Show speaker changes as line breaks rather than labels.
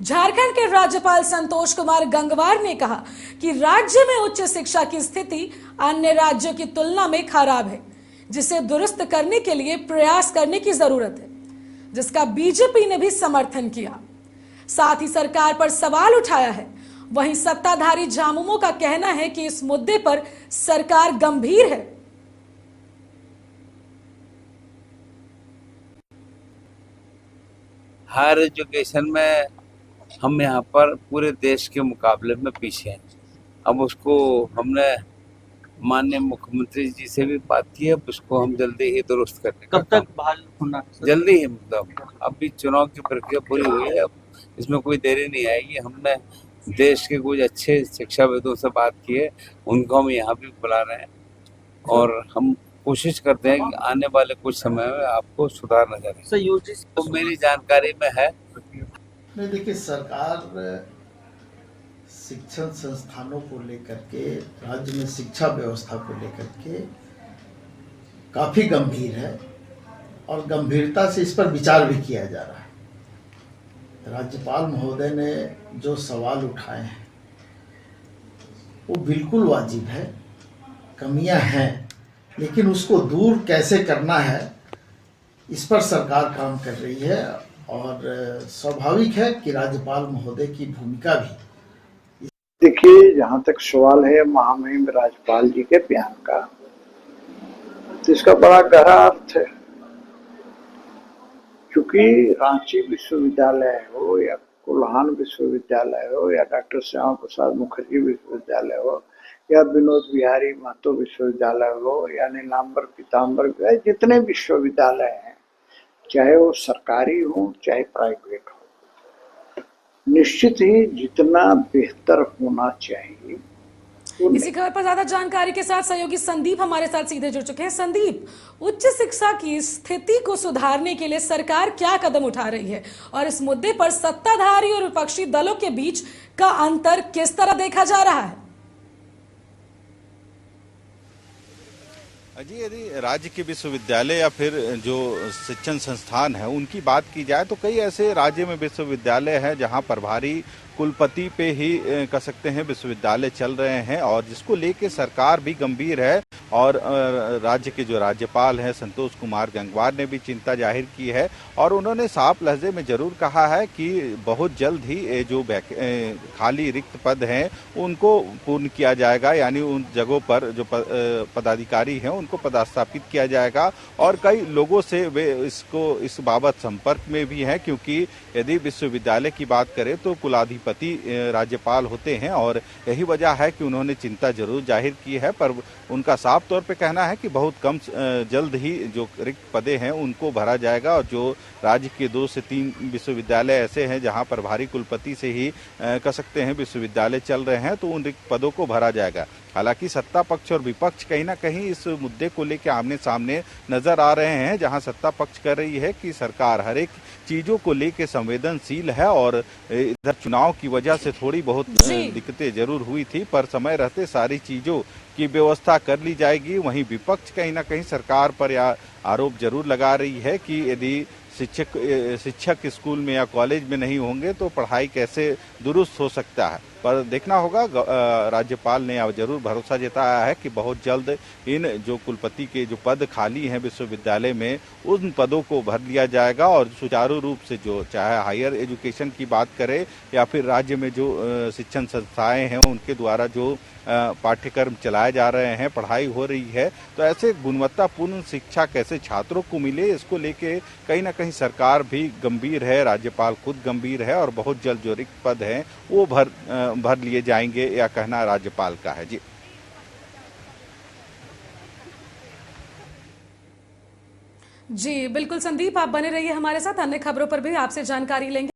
झारखंड के राज्यपाल संतोष कुमार गंगवार ने कहा कि राज्य में उच्च शिक्षा की स्थिति अन्य राज्यों की तुलना में खराब है, जिसे दुरुस्त करने के लिए प्रयास करने की जरूरत है, जिसका बीजेपी ने भी समर्थन किया। साथ ही सरकार पर सवाल उठाया है। वहीं सत्ताधारी झामुमो का कहना है कि इस मुद्दे पर सरकार गंभीर है।
हायर एजुकेशन में हम यहाँ पर पूरे देश के मुकाबले में पीछे हैं। अब उसको हमने माननीय मुख्यमंत्री जी से भी बात की है, उसको हम जल्दी ही दुरुस्त करने का
कब तक बहाल होना?
जल्दी ही, मतलब अभी चुनाव की प्रक्रिया पूरी हुई है, अब इसमें कोई देरी नहीं आएगी। हमने देश के कुछ अच्छे शिक्षाविदों से बात की है, उनको हम यहाँ भी बुला रहे हैं और हम कोशिश करते हैं कि आने वाले कुछ समय में आपको सुधार नजर आए। तो मेरी जानकारी में है।
नहीं, देखिए, सरकार शिक्षण संस्थानों को लेकर के, राज्य में शिक्षा व्यवस्था को लेकर के काफ़ी गंभीर है और गंभीरता से इस पर विचार भी किया जा रहा है। राज्यपाल महोदय ने जो सवाल उठाए हैं वो बिल्कुल वाजिब है। कमियां हैं, लेकिन उसको दूर कैसे करना है इस पर सरकार काम कर रही है और स्वाभाविक है कि राज्यपाल महोदय की भूमिका भी।
देखिए, जहाँ तक सवाल है महामहिम राज्यपाल जी के बयान का, तो इसका बड़ा गहरा अर्थ है। क्योंकि रांची विश्वविद्यालय हो या कोल्हान विश्वविद्यालय हो या डॉक्टर श्यामा प्रसाद मुखर्जी विश्वविद्यालय हो या विनोद बिहारी महतो विश्वविद्यालय हो या नीलांबर पीताम्बर, जितने विश्वविद्यालय हैं, चाहे वो सरकारी हो चाहे प्राइवेट हो, निश्चित ही जितना बेहतर होना चाहिए।
इसी खबर पर ज्यादा जानकारी के साथ सहयोगी संदीप हमारे साथ सीधे जुड़ चुके हैं। संदीप, उच्च शिक्षा की स्थिति को सुधारने के लिए सरकार क्या कदम उठा रही है और इस मुद्दे पर सत्ताधारी और विपक्षी दलों के बीच का अंतर किस तरह देखा जा रहा है?
जी, यदि राज्य के विश्वविद्यालय या फिर जो शिक्षण संस्थान है उनकी बात की जाए तो कई ऐसे राज्य में विश्वविद्यालय हैं जहां प्रभारी कुलपति पे ही कह सकते हैं विश्वविद्यालय चल रहे हैं और जिसको लेके सरकार भी गंभीर है। और राज्य के जो राज्यपाल हैं संतोष कुमार गंगवार ने भी चिंता जाहिर की है और उन्होंने साफ लहजे में जरूर कहा है कि बहुत जल्द ही जो खाली रिक्त पद हैं उनको पूर्ण किया जाएगा, यानी उन जगहों पर जो पदाधिकारी हैं उनको पदस्थापित किया जाएगा। और कई लोगों से वे इस बाबत संपर्क में भी हैं, क्योंकि यदि विश्वविद्यालय की बात करें तो कुलाधिपति राज्यपाल होते हैं और यही वजह है कि उन्होंने चिंता जरूर जाहिर की है। पर उनका साफ तौर पे कहना है कि बहुत कम जल्द ही जो रिक्त पदे हैं उनको भरा जाएगा और जो राज्य के 2 से 3 विश्वविद्यालय ऐसे हैं जहां प्रभारी कुलपति से ही कह सकते हैं विश्वविद्यालय चल रहे हैं, तो उन रिक्त पदों को भरा जाएगा। हालांकि सत्ता पक्ष और विपक्ष कहीं ना कहीं इस मुद्दे को लेकर आमने सामने नजर आ रहे हैं, जहां सत्ता पक्ष कर रही है कि सरकार हर एक चीजों को लेकर संवेदनशील है और इधर चुनाव की वजह से थोड़ी बहुत दिक्कतें जरूर हुई थी, पर समय रहते सारी चीजों की व्यवस्था कर ली जाएगी। वहीं विपक्ष कहीं ना कहीं सरकार पर या आरोप जरूर लगा रही है कि यदि शिक्षक स्कूल में या कॉलेज में नहीं होंगे तो पढ़ाई कैसे दुरुस्त हो सकता है। पर देखना होगा, राज्यपाल ने जरूर भरोसा जताया है कि बहुत जल्द इन जो कुलपति के जो पद खाली हैं विश्वविद्यालय में उन पदों को भर लिया जाएगा और सुचारू रूप से जो चाहे हायर एजुकेशन की बात करें या फिर राज्य में जो शिक्षण संस्थाएं हैं उनके द्वारा जो पाठ्यक्रम चलाए जा रहे हैं, पढ़ाई हो रही है, तो ऐसे गुणवत्तापूर्ण शिक्षा कैसे छात्रों को मिले, इसको लेके कहीं ना कहीं सरकार भी गंभीर है, राज्यपाल खुद गंभीर है और बहुत जल्द जो रिक्त पद हैं वो भर लिए जाएंगे, या कहना राज्यपाल का है।
जी बिल्कुल संदीप, आप बने रहिए हमारे साथ, अन्य खबरों पर भी आपसे जानकारी लेंगे।